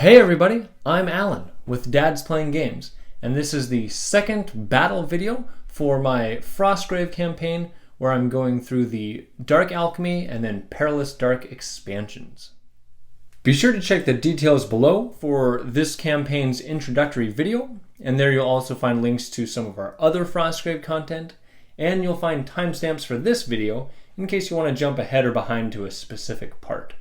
Hey everybody, I'm Alan with Dad's Playing Games, and this is the second battle video for my Frostgrave campaign where I'm going through the Dark Alchemy and then Perilous Dark expansions. Be sure to check the details below for this campaign's introductory video, and there you'll also find links to some of our other Frostgrave content, and you'll find timestamps for this video in case you want to jump ahead or behind to a specific part.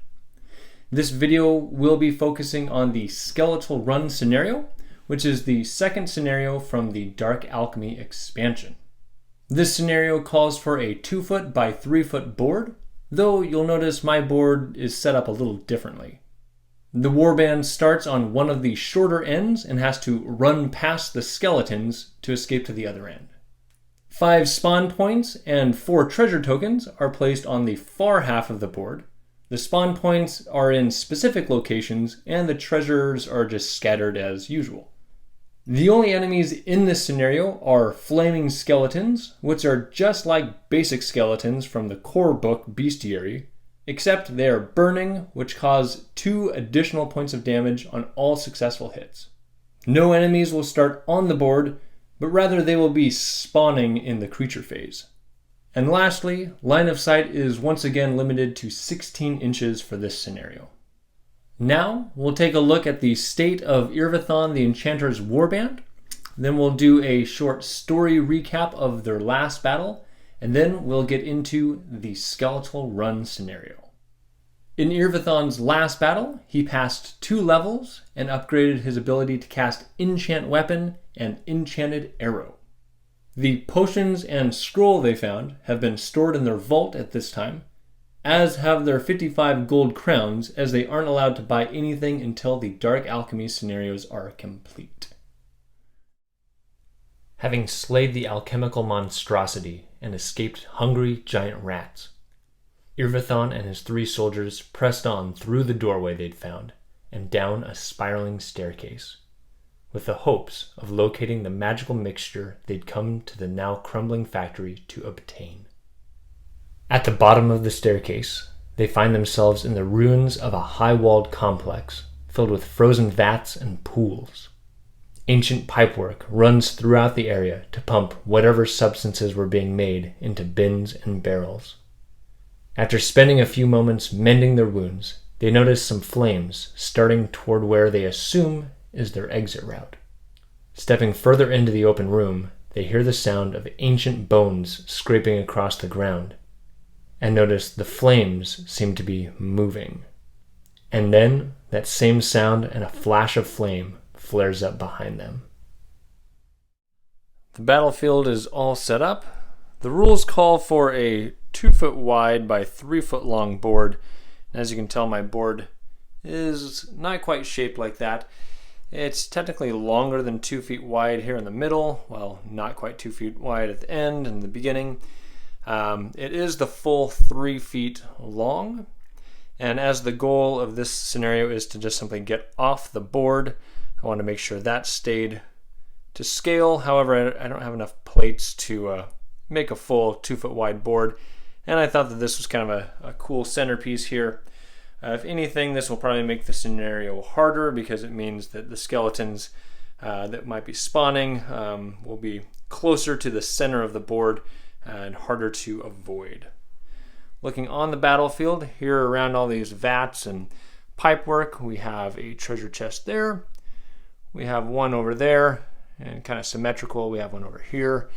This video will be focusing on the Skeletal run scenario, which is the second scenario from the Dark Alchemy expansion. This scenario calls for a 2-foot by 3-foot board, though you'll notice my board is set up a little differently. The warband starts on one of the shorter ends and has to run past the skeletons to escape to the other end. 5 spawn points and 4 treasure tokens are placed on the far half of the board. The spawn points are in specific locations, and the treasures are just scattered as usual. The only enemies in this scenario are flaming skeletons, which are just like basic skeletons from the core book Bestiary, except they are burning, which cause 2 additional points of damage on all successful hits. No enemies will start on the board, but rather they will be spawning in the creature phase. And lastly, line of sight is once again limited to 16 inches for this scenario. Now, we'll take a look at the state of Irvathon the Enchanter's Warband, then we'll do a short story recap of their last battle, and then we'll get into the Skeletal run scenario. In Irvathon's last battle, he passed 2 levels and upgraded his ability to cast Enchant Weapon and Enchanted Arrow. The potions and scroll they found have been stored in their vault at this time, as have their 55 gold crowns, as they aren't allowed to buy anything until the Dark Alchemy scenarios are complete. Having slayed the alchemical monstrosity and escaped hungry giant rats, Irvathon and his 3 soldiers pressed on through the doorway they'd found and down a spiraling staircase, with the hopes of locating the magical mixture they'd come to the now crumbling factory to obtain. At the bottom of the staircase, they find themselves in the ruins of a high-walled complex filled with frozen vats and pools. Ancient pipework runs throughout the area to pump whatever substances were being made into bins and barrels. After spending a few moments mending their wounds, they notice some flames starting toward where they assume is their exit route. Stepping further into the open room, they hear the sound of ancient bones scraping across the ground, and notice the flames seem to be moving. And then that same sound and a flash of flame flares up behind them. The battlefield is all set up. The rules call for a 2-foot wide by 3-foot long board. And as you can tell, my board is not quite shaped like that. It's technically longer than 2 feet wide here in the middle, well, not quite 2 feet wide at the end and the beginning. It is the full 3 feet long, and as the goal of this scenario is to just simply get off the board, I want to make sure that stayed to scale. However, I don't have enough plates to make a full 2-foot wide board, and I thought that this was kind of a cool centerpiece here. If anything, this will probably make the scenario harder because it means that the skeletons that might be spawning will be closer to the center of the board and harder to avoid. Looking on the battlefield, here around all these vats and pipework, we have a treasure chest there. We have one over there, and kind of symmetrical, we have one over here.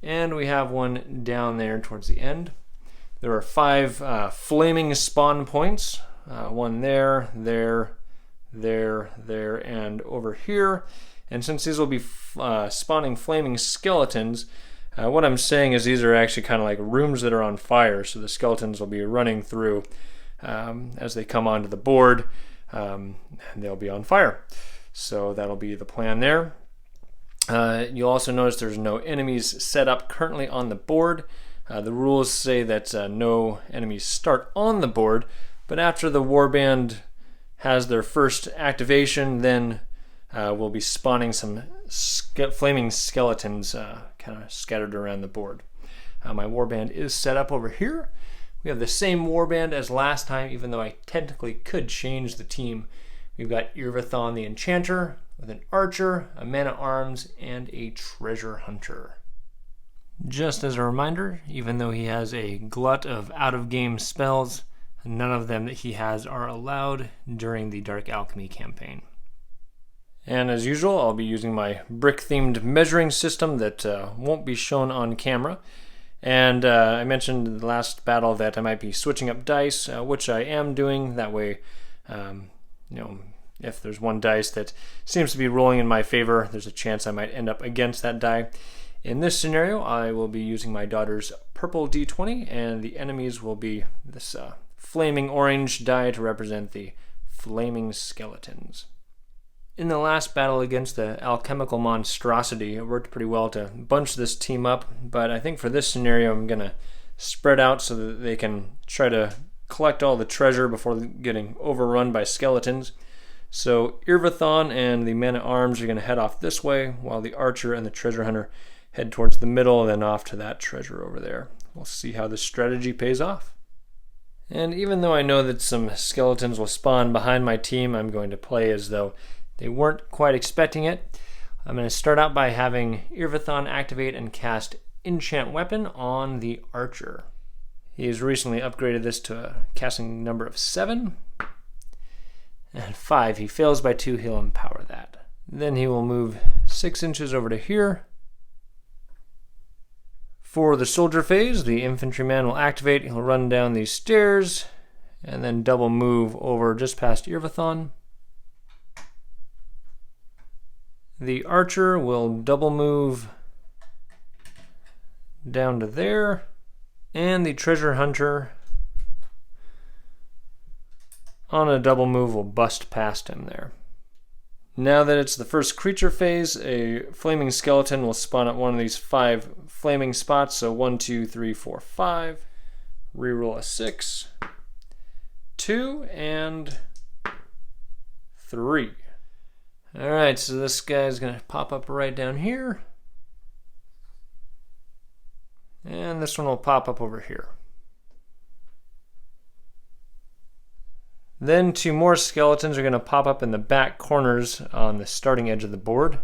And we have one down there towards the end. There are 5 flaming spawn points. One there, and over here. And since these will be spawning flaming skeletons, what I'm saying is these are actually kind of like rooms that are on fire, so the skeletons will be running through as they come onto the board, and they'll be on fire. So that'll be the plan there. You'll also notice there's no enemies set up currently on the board. The rules say that no enemies start on the board, but after the warband has their first activation, then we'll be spawning some flaming skeletons kind of scattered around the board. My warband is set up over here. We have the same warband as last time, even though I technically could change the team. We've got Irvathon the Enchanter with an Archer, a Man-at-Arms, and a Treasure Hunter. Just as a reminder, even though he has a glut of out-of-game spells, none of them that he has are allowed during the Dark Alchemy campaign. And as usual, I'll be using my brick-themed measuring system that won't be shown on camera. And I mentioned in the last battle that I might be switching up dice, which I am doing. That way, if there's one dice that seems to be rolling in my favor, there's a chance I might end up against that die. In this scenario, I will be using my daughter's purple d20, and the enemies will be this flaming orange die to represent the flaming skeletons. In the last battle against the alchemical monstrosity, it worked pretty well to bunch this team up, but I think for this scenario I'm going to spread out so that they can try to collect all the treasure before getting overrun by skeletons. So Irvathon and the Man-at-Arms are going to head off this way, while the Archer and the Treasure Hunter head towards the middle and then off to that treasure over there. We'll see how this strategy pays off. And even though I know that some skeletons will spawn behind my team, I'm going to play as though they weren't quite expecting it. I'm going to start out by having Irvathon activate and cast Enchant Weapon on the Archer. He has recently upgraded this to a casting number of 7. And 5. He fails by 2, he'll empower that. Then he will move 6 inches over to here. For the soldier phase, the infantryman will activate. He'll run down these stairs and then double move over just past Irvathon. The Archer will double move down to there, and the Treasure Hunter on a double move will bust past him there. Now that it's the first creature phase, a flaming skeleton will spawn at one of these 5 flaming spots. So 1, 2, 3, 4, 5. Reroll a 6, 2, and 3. Alright, so this guy's going to pop up right down here. And this one will pop up over here. Then 2 more skeletons are going to pop up in the back corners on the starting edge of the board.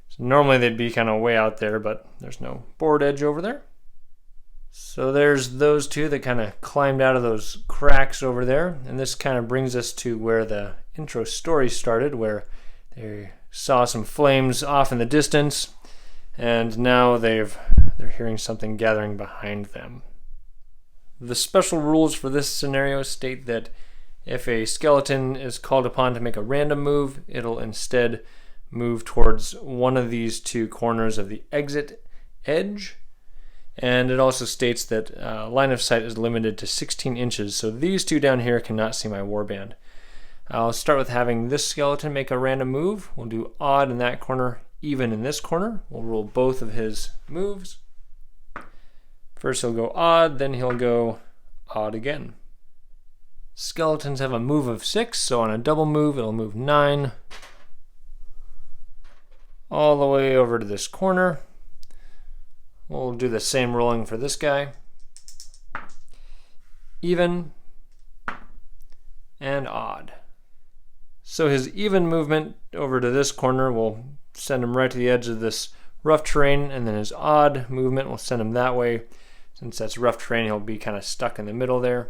So normally they'd be kind of way out there, but there's no board edge over there. So there's those 2 that kind of climbed out of those cracks over there. And this kind of brings us to where the intro story started, where they saw some flames off in the distance, and now they're hearing something gathering behind them. The special rules for this scenario state that if a skeleton is called upon to make a random move, it'll instead move towards one of these 2 corners of the exit edge. And it also states that line of sight is limited to 16 inches, so these 2 down here cannot see my warband. I'll start with having this skeleton make a random move. We'll do odd in that corner, even in this corner. We'll roll both of his moves. First he'll go odd, then he'll go odd again. Skeletons have a move of 6, so on a double move it'll move 9 all the way over to this corner. We'll do the same rolling for this guy. Even and odd. So his even movement over to this corner will send him right to the edge of this rough terrain, and then his odd movement will send him that way. Since that's rough terrain, he'll be kind of stuck in the middle there.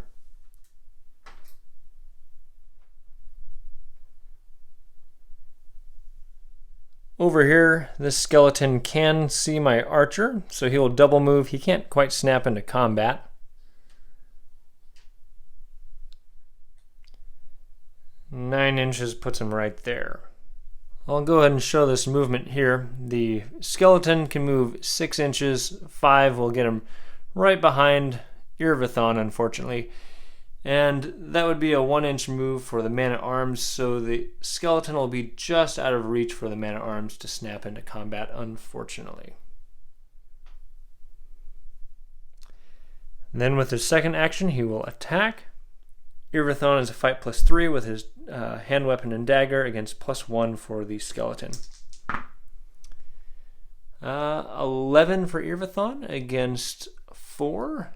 Over here, this skeleton can see my Archer, so he will double move. He can't quite snap into combat. Nine inches puts him right there. I'll go ahead and show this movement here. The skeleton can move 6 inches. 5 will get him right behind Irvathon, unfortunately. And that would be a 1-inch move for the Man-at-Arms, so the skeleton will be just out of reach for the Man-at-Arms to snap into combat, unfortunately. Then with his second action, he will attack. Irvathon is a fight +3 with his hand weapon and dagger against +1 for the skeleton. 11 for Irvathon against 4.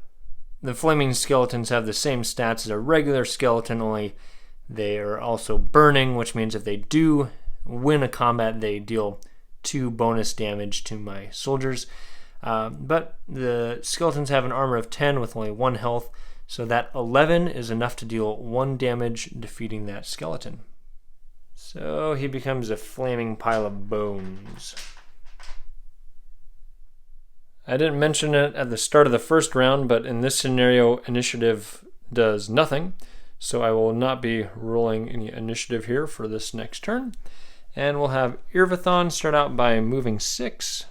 The flaming skeletons have the same stats as a regular skeleton, only They are also burning, which means if they do win a combat, they deal 2 bonus damage to my soldiers. But the skeletons have an armor of 10 with only 1 health, so that 11 is enough to deal 1 damage defeating that skeleton. So he becomes a flaming pile of bones. I didn't mention it at the start of the first round, but in this scenario, initiative does nothing. So I will not be rolling any initiative here for this next turn. And we'll have Irvathon start out by moving 6.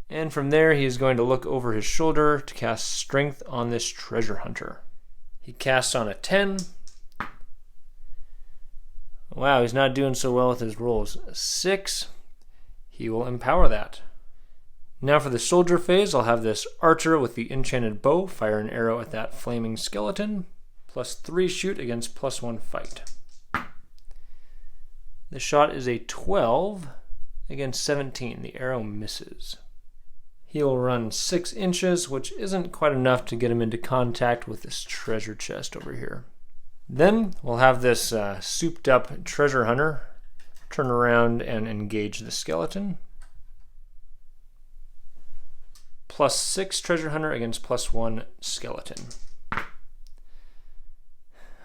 And from there, he is going to look over his shoulder to cast Strength on this treasure hunter. He casts on a 10. Wow, he's not doing so well with his rolls. 6. He will empower that. Now for the soldier phase, I'll have this archer with the enchanted bow fire an arrow at that flaming skeleton. +3 shoot against +1 fight. The shot is a 12 against 17. The arrow misses. He will run 6 inches, which isn't quite enough to get him into contact with this treasure chest over here. Then we'll have this souped up treasure hunter turn around and engage the skeleton. +6 treasure hunter against +1 skeleton.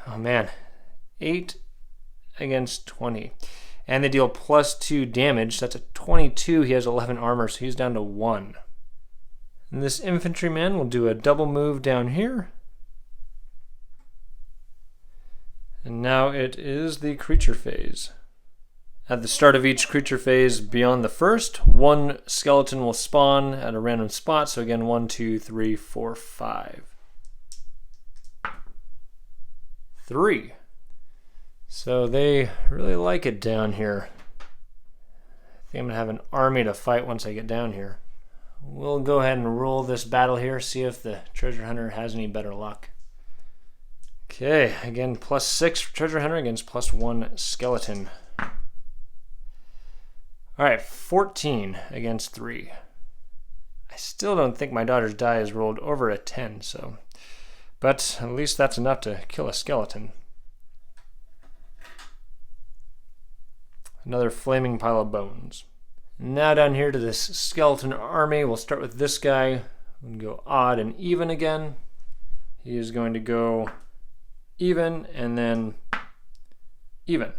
Oh man, 8 against 20. And they deal +2 damage. That's a 22. He has 11 armor, so he's down to 1. And this infantryman will do a double move down here. And now it is the creature phase. At the start of each creature phase beyond the first, 1 skeleton will spawn at a random spot. So again, 1, 2, 3, 4, 5. 3. So they really like it down here. I think I'm gonna have an army to fight once I get down here. We'll go ahead and roll this battle here, see if the treasure hunter has any better luck. Okay, again, +6 treasure hunter against +1 skeleton. Alright, 14 against 3. I still don't think my daughter's die has rolled over a 10, so... But at least that's enough to kill a skeleton. Another flaming pile of bones. Now down here to this skeleton army, we'll start with this guy. We'll go odd and even again. He is going to go even and then even.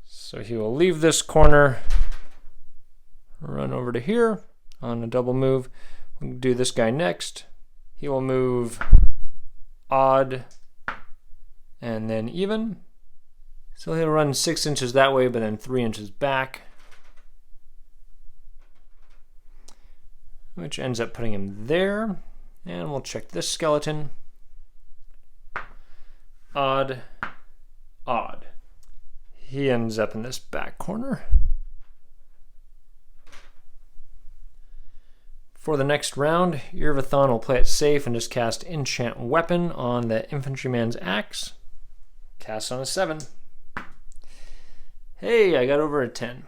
So he will leave this corner, run over to here on a double move. We'll do this guy next. He will move odd and then even. So he'll run 6 inches that way, but then 3 inches back, which ends up putting him there. And we'll check this skeleton. Odd, odd. He ends up in this back corner. For the next round, Irvathon will play it safe and just cast Enchant Weapon on the infantryman's axe. Cast on a 7. Hey, I got over a 10.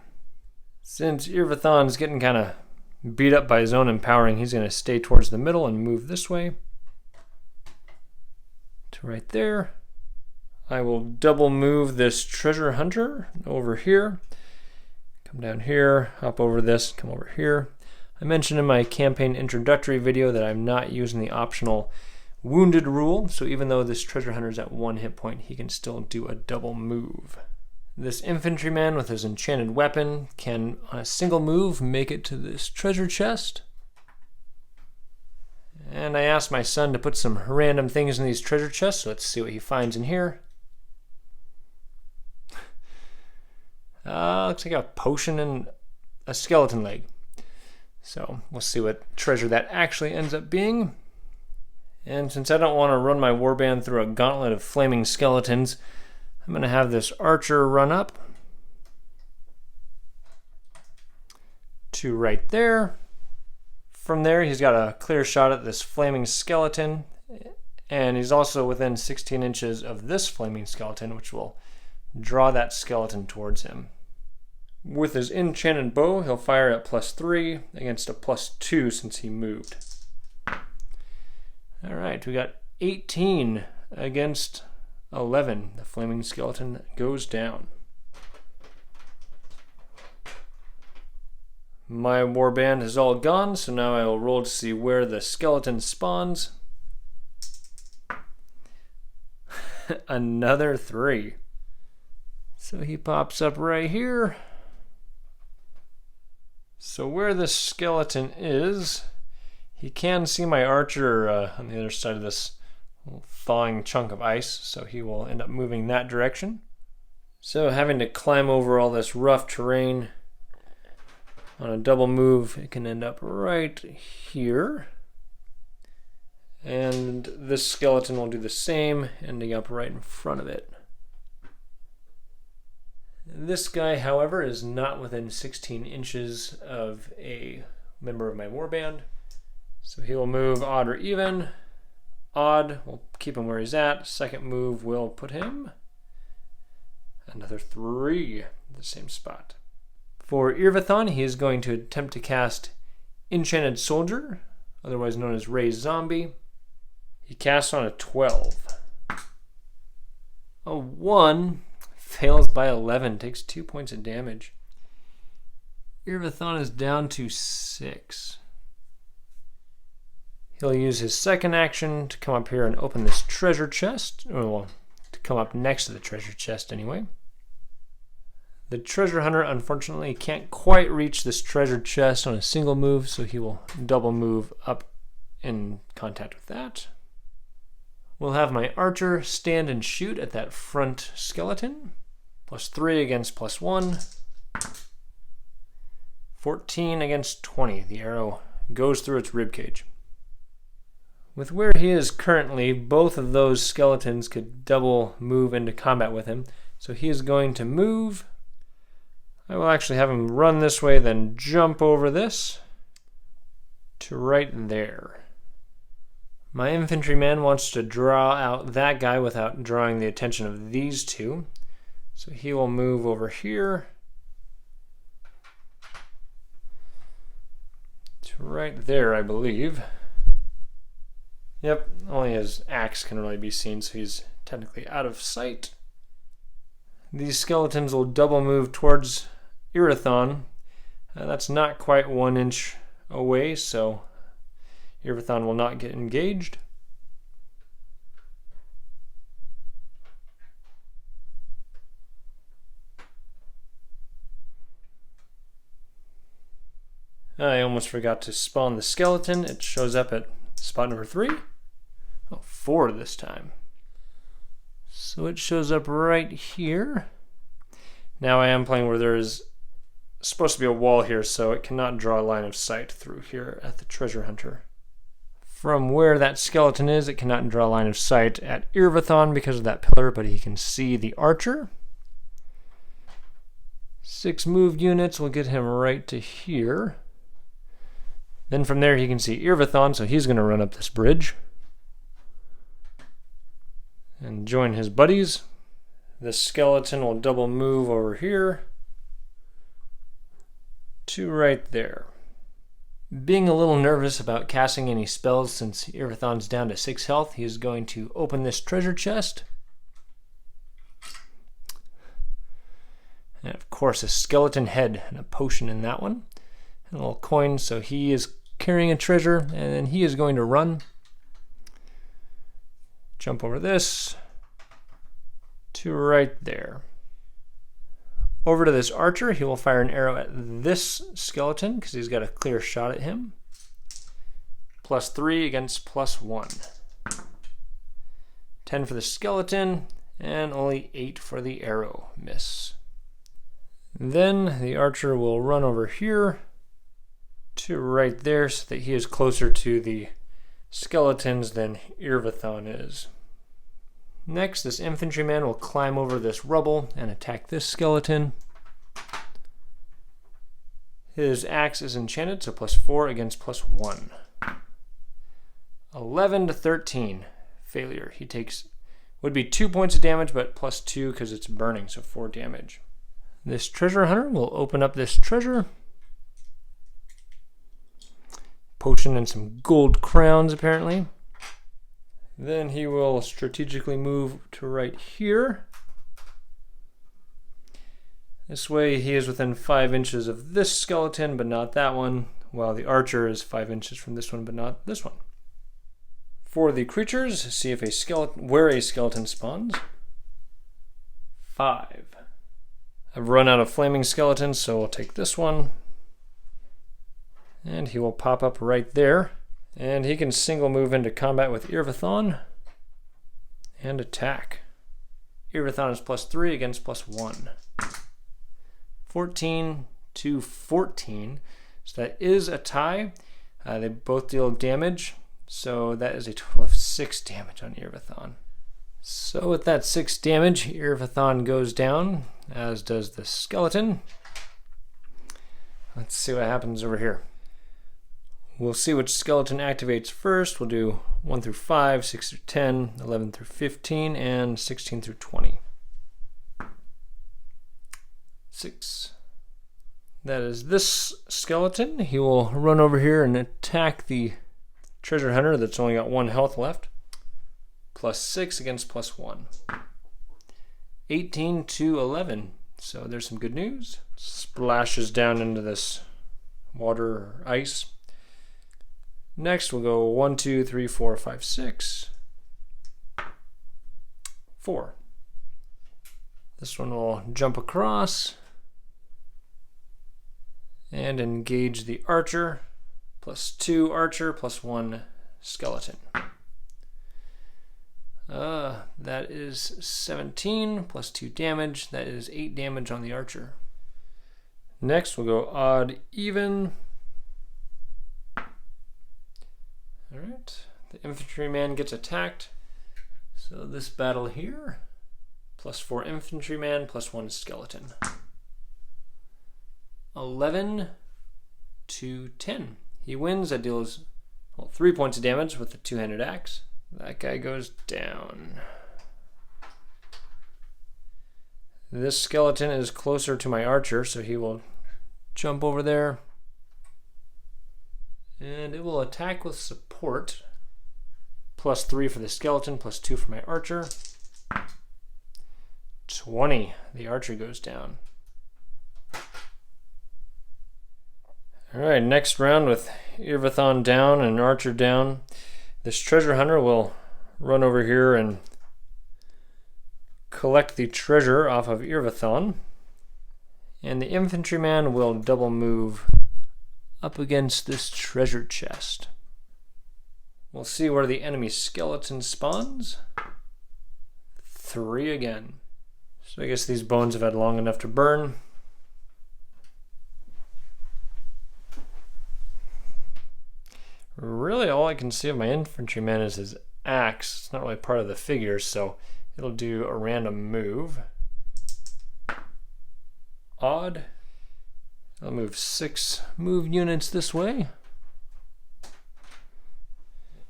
Since Irvathon's getting kind of beat up by his own empowering, he's going to stay towards the middle and move this way to right there. I will double move this treasure hunter over here. Come down here, hop over this, come over here. I mentioned in my campaign introductory video that I'm not using the optional wounded rule, so even though this treasure hunter is at 1 hit point, he can still do a double move. This infantryman with his enchanted weapon can, on a single move, make it to this treasure chest. And I asked my son to put some random things in these treasure chests, so let's see what he finds in here. Looks like a potion and a skeleton leg. So we'll see what treasure that actually ends up being. And since I don't want to run my warband through a gauntlet of flaming skeletons, I'm going to have this archer run up to right there. From there, he's got a clear shot at this flaming skeleton, and he's also within 16 inches of this flaming skeleton, which will draw that skeleton towards him. With his enchanted bow, he'll fire at +3 against a +2 since he moved. All right, we got 18 against 11. The flaming skeleton goes down. My warband is all gone, so now I will roll to see where the skeleton spawns. Another 3. So he pops up right here. So where the skeleton is, he can see my archer on the other side of this little thawing chunk of ice, so he will end up moving that direction. So having to climb over all this rough terrain on a double move, it can end up right here. And this skeleton will do the same, ending up right in front of it. This guy, however, is not within 16 inches of a member of my warband. So he will move odd or even. Odd, we'll keep him where he's at. Second move will put him another 3 in the same spot. For Irvathon, he is going to attempt to cast Enchanted Soldier, otherwise known as Raised Zombie. He casts on a 12. A 1 fails by 11, takes 2 points of damage. Irvathon is down to 6. He'll use his second action to come up here and open this treasure chest. Well, to come up next to the treasure chest anyway. The treasure hunter, unfortunately, can't quite reach this treasure chest on a single move, so he will double move up in contact with that. We'll have my archer stand and shoot at that front skeleton. +3 against +1. 14 against 20. The arrow goes through its ribcage. With where he is currently, both of those skeletons could double move into combat with him. So he is going to move. I will actually have him run this way, then jump over this to right there. My infantryman wants to draw out that guy without drawing the attention of these two. So he will move over here to right there, I believe. Yep, only his axe can really be seen, so he's technically out of sight. These skeletons will double move towards Irvathon. That's not quite 1 inch away, so Irvathon will not get engaged. I almost forgot to spawn the skeleton. It shows up at spot number 3. Oh, 4 this time. So it shows up right here. Now I am playing where there is supposed to be a wall here, so it cannot draw a line of sight through here at the treasure hunter. From where that skeleton is, it cannot draw a line of sight at Irvathon because of that pillar, but he can see the archer. 6 moved units will get him right to here. Then from there he can see Irvathon, so he's going to run up this bridge and join his buddies. The skeleton will double move over here to right there. Being a little nervous about casting any spells since Irvathon's down to 6 health, he is going to open this treasure chest. And of course a skeleton head and a potion in that one. And a little coin, so he is carrying a treasure, and then he is going to run. Jump over this to right there. Over to this archer, he will fire an arrow at this skeleton because he's got a clear shot at him. +3 against +1. 10 for the skeleton, and only 8 for the arrow miss. Then the archer will run over here to right there so that he is closer to the skeletons than Irvathon is. Next, this infantryman will climb over this rubble and attack this skeleton. His axe is enchanted, so +4 against +1. 11 to 13. Failure. He takes, would be 2 points of damage, but +2 because it's burning, so 4 damage. This treasure hunter will open up this treasure. Potion and some gold crowns, apparently. Then he will strategically move to right here. This way he is within 5 inches of this skeleton, but not that one, while the archer is 5 inches from this one, but not this one. For the creatures, see if where a skeleton spawns. 5. I've run out of flaming skeletons, so we'll take this one. And he will pop up right there. And he can single move into combat with Irvathon and attack. Irvathon is +3 against +1. 14 to 14. So that is a tie. They both deal damage. So that is a total of 6 damage on Irvathon. So with that 6 damage, Irvathon goes down, as does the skeleton. Let's see what happens over here. We'll see which skeleton activates first. We'll do 1 through 5, 6 through 10, 11 through 15, and 16 through 20. 6. That is this skeleton. He will run over here and attack the treasure hunter that's only got 1 health left. +6 against +1. 18 to 11. So there's some good news. Splashes down into this water or ice. Next we'll go 1, 2, 3, 4, 5, 6. 4. This one will jump across and engage the archer. +2 archer, +1 skeleton. That is 17 +2 damage. That is 8 damage on the archer. Next we'll go odd even. Alright, the infantryman gets attacked. So this battle here, +4 infantryman, +1 skeleton. 11 to 10. He wins. That deals 3 points of damage with the 2-handed axe. That guy goes down. This skeleton is closer to my archer, so he will jump over there. And it will attack with support. +3 for the skeleton, +2 for my archer. 20. The archer goes down. Alright, next round with Irvathon down and archer down. This treasure hunter will run over here and collect the treasure off of Irvathon. And the infantryman will double move up against this treasure chest. We'll see where the enemy skeleton spawns. 3 again. So I guess these bones have had long enough to burn. Really all I can see of my infantryman is his axe. It's not really part of the figure, so it'll do a random move. Odd. I'll move 6 move units this way.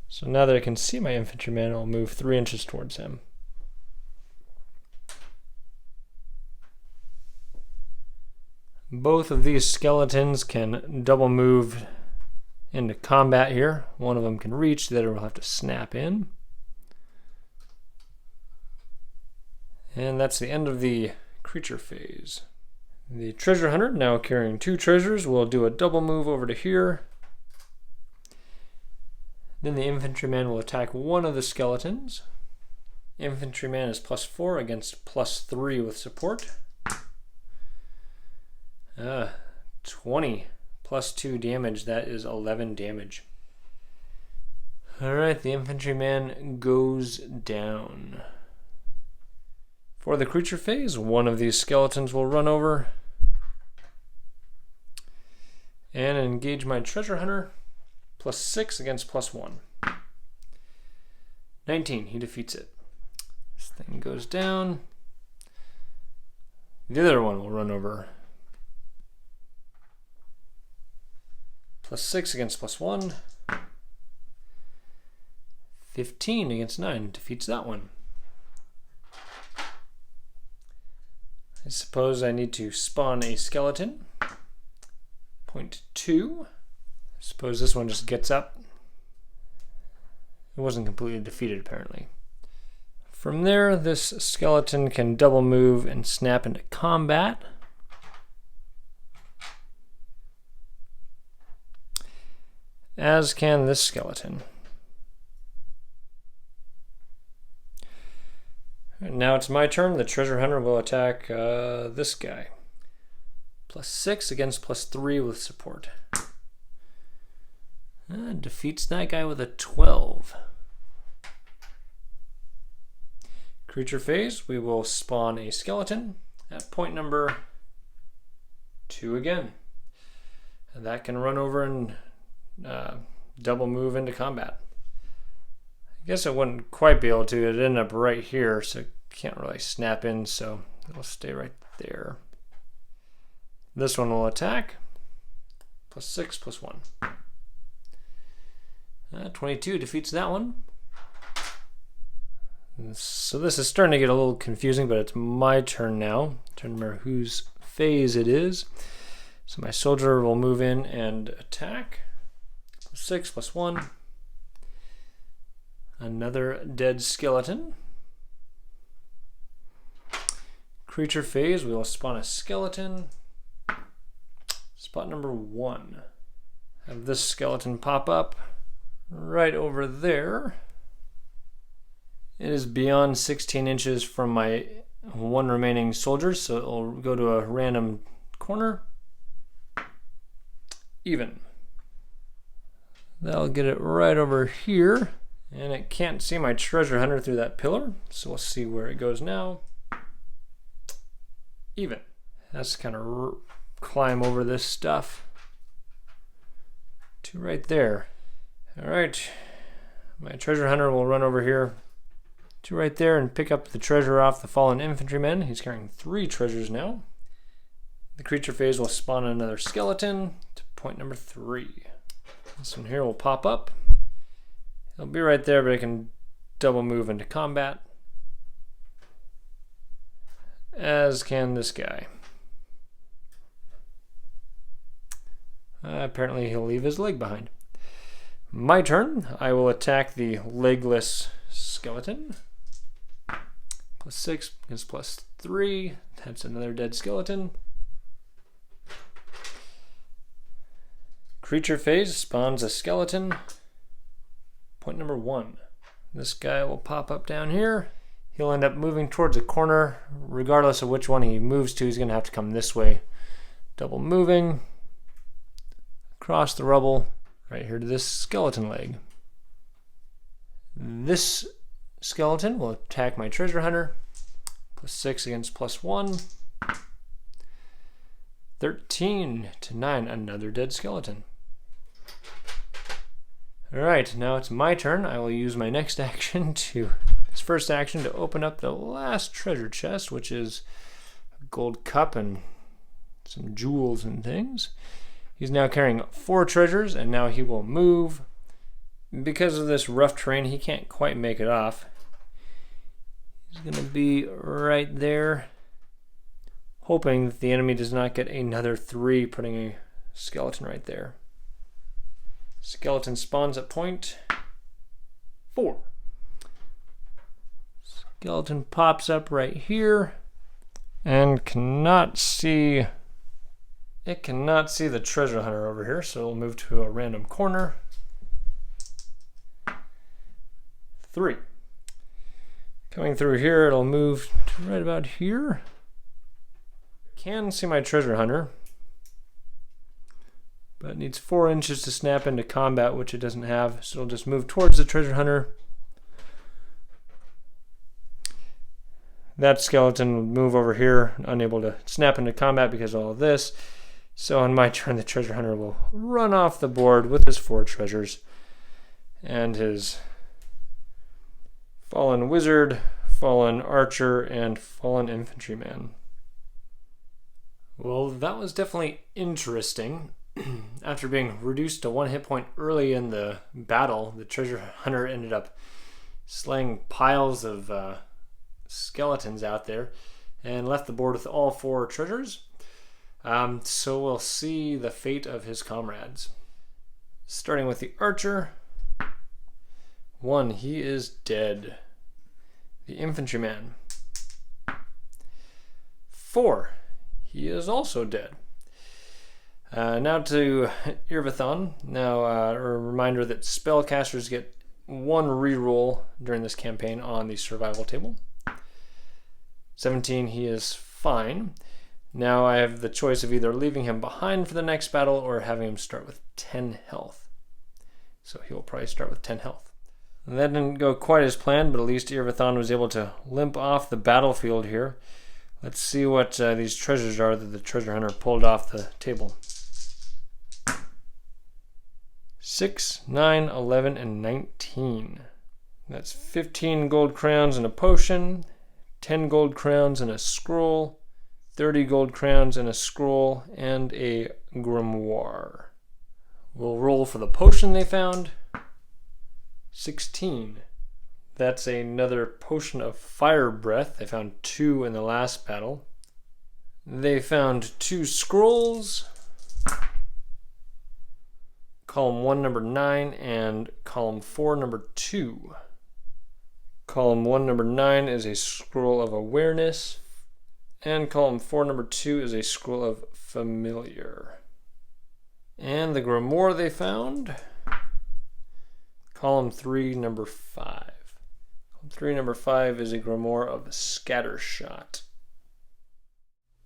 So now that I can see my infantryman, I'll move 3 inches towards him. Both of these skeletons can double move into combat here. One of them can reach, the other will have to snap in. And that's the end of the creature phase. The treasure hunter, now carrying 2 treasures, will do a double move over to here. Then the infantryman will attack one of the skeletons. Infantryman is +4 against +3 with support. 20 +2 damage, that is 11 damage. Alright, the infantryman goes down. For the creature phase, one of these skeletons will run over and engage my treasure hunter. +6 against +1. 19, he defeats it. This thing goes down. The other one will run over. +6 against +1. 15 against 9 defeats that one. I suppose I need to spawn a skeleton. 0.2. I suppose this one just gets up. It wasn't completely defeated, apparently. From there, this skeleton can double move and snap into combat. As can this skeleton. And now it's my turn. The treasure hunter will attack this guy. +6 against +3 with support. Defeats that guy with a 12. Creature phase, we will spawn a skeleton at point number 2 again. And that can run over and double move into combat. I guess it wouldn't quite be able to. It'd end up right here, so it can't really snap in, so it'll stay right there. This one will attack. +6, +1. 22 defeats that one. So this is starting to get a little confusing, but it's my turn now. Trying to remember whose phase it is. So my soldier will move in and attack. +6, +1. Another dead skeleton. Creature phase, we will spawn a skeleton. Spot number 1. Have this skeleton pop up right over there. It is beyond 16 inches from my one remaining soldier, so it'll go to a random corner. Even. That'll get it right over here. And it can't see my treasure hunter through that pillar, so we'll see where it goes now. Even. That's kind of climb over this stuff to right there. All right, my treasure hunter will run over here to right there and pick up the treasure off the fallen infantryman. He's carrying 3 treasures now. The creature phase will spawn another skeleton to point number 3. This one here will pop up. It'll be right there, but it can double move into combat. As can this guy. Apparently he'll leave his leg behind. My turn. I will attack the legless skeleton. +6 is +3. That's another dead skeleton. Creature phase spawns a skeleton. Point number 1. This guy will pop up down here. He'll end up moving towards a corner. Regardless of which one he moves to, he's going to have to come this way. Double moving. Across the rubble. Right here to this skeleton leg. This skeleton will attack my treasure hunter. +6 against +1. 13 to 9, another dead skeleton. Alright, now it's my turn. I will use my next action his first action to open up the last treasure chest, which is a gold cup and some jewels and things. He's now carrying 4 treasures, and now he will move. Because of this rough terrain, he can't quite make it off. He's going to be right there, hoping that the enemy does not get another 3, putting a skeleton right there. Skeleton spawns at point 4. Skeleton pops up right here and cannot see the treasure hunter over here, so it'll move to a random corner. 3. Coming through here, it'll move to right about here. Can see my treasure hunter, but it needs 4 inches to snap into combat, which it doesn't have, so it'll just move towards the treasure hunter. That skeleton will move over here, unable to snap into combat because of all of this. So on my turn, the treasure hunter will run off the board with his 4 treasures and his fallen wizard, fallen archer, and fallen infantryman. Well, that was definitely interesting. After being reduced to 1 hit point early in the battle, the treasure hunter ended up slaying piles of skeletons out there and left the board with all 4 treasures. So we'll see the fate of his comrades. Starting with the archer, 1, he is dead. The infantryman. 4, he is also dead. Now to Irvathon. Now a reminder that spellcasters get 1 reroll during this campaign on the survival table. 17, he is fine. Now I have the choice of either leaving him behind for the next battle or having him start with 10 health. So he will probably start with 10 health. And that didn't go quite as planned, but at least Irvathon was able to limp off the battlefield here. Let's see what these treasures are that the treasure hunter pulled off the table. 6, 9, 11, and 19. That's 15 gold crowns and a potion, 10 gold crowns and a scroll, 30 gold crowns and a scroll, and a grimoire. We'll roll for the potion they found. 16. That's another potion of fire breath. They found 2 in the last battle. They found 2 scrolls. Column 1, number 9, and column 4, number 2. Column 1, number 9 is a scroll of awareness, and column 4, number 2 is a scroll of familiar. And the grimoire they found, column 3, number 5. Column 3, number 5 is a grimoire of scattershot.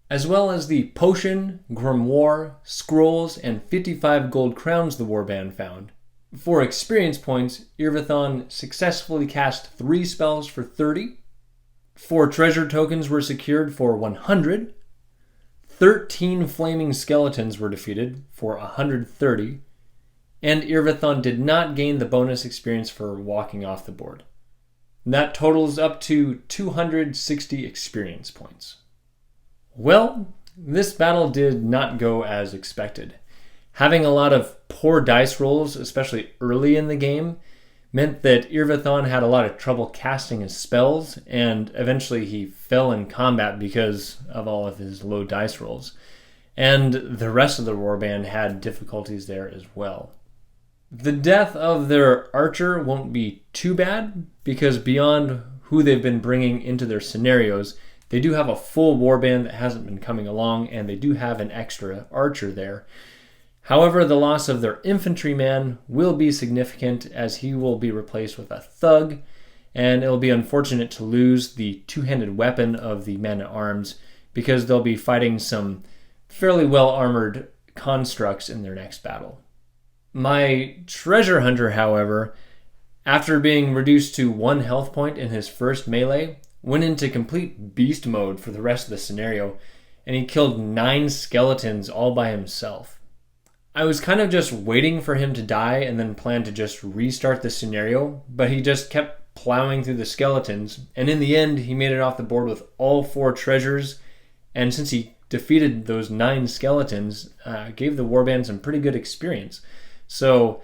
As well as the potion, grimoire, scrolls, and 55 gold crowns the warband found. For experience points, Irvathon successfully cast 3 spells for 30, 4 treasure tokens were secured for 100, 13 flaming skeletons were defeated for 130, and Irvathon did not gain the bonus experience for walking off the board. That totals up to 260 experience points. Well, this battle did not go as expected. Having a lot of poor dice rolls, especially early in the game, meant that Irvathon had a lot of trouble casting his spells, and eventually he fell in combat because of all of his low dice rolls. And the rest of the warband had difficulties there as well. The death of their archer won't be too bad, because beyond who they've been bringing into their scenarios, they do have a full warband that hasn't been coming along, and they do have an extra archer there. However, the loss of their infantryman will be significant, as he will be replaced with a thug, and it'll be unfortunate to lose the two-handed weapon of the men-at-arms, because they'll be fighting some fairly well-armored constructs in their next battle. My treasure hunter, however, after being reduced to 1 health point in his first melee, went into complete beast mode for the rest of the scenario, and he killed 9 skeletons all by himself. I was kind of just waiting for him to die and then planned to just restart the scenario, but he just kept plowing through the skeletons, and in the end he made it off the board with all 4 treasures, and since he defeated those 9 skeletons, gave the warband some pretty good experience. So,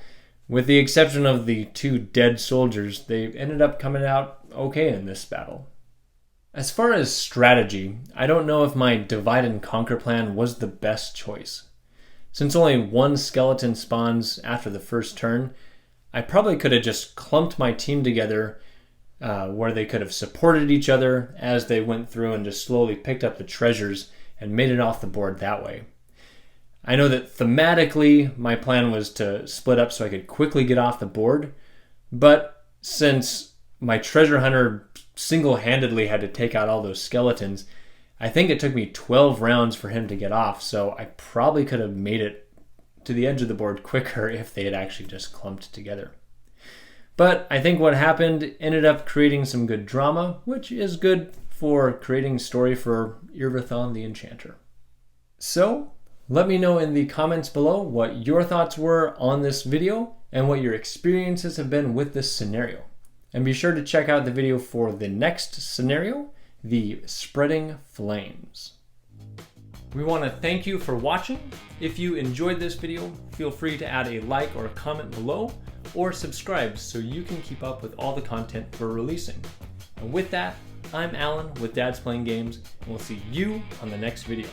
with the exception of the 2 dead soldiers, they ended up coming out okay in this battle. As far as strategy, I don't know if my divide and conquer plan was the best choice. Since only 1 skeleton spawns after the first turn, I probably could have just clumped my team together where they could have supported each other as they went through and just slowly picked up the treasures and made it off the board that way. I know that thematically my plan was to split up so I could quickly get off the board, but since my treasure hunter single-handedly had to take out all those skeletons, I think it took me 12 rounds for him to get off, so I probably could have made it to the edge of the board quicker if they had actually just clumped together. But I think what happened ended up creating some good drama, which is good for creating story for Irvathon the Enchanter. So, let me know in the comments below what your thoughts were on this video and what your experiences have been with this scenario. And be sure to check out the video for the next scenario, the Spreading Flames. We want to thank you for watching. If you enjoyed this video, feel free to add a like or a comment below, or subscribe so you can keep up with all the content we're releasing. And with that, I'm Alan with Dad's Playing Games, and we'll see you on the next video.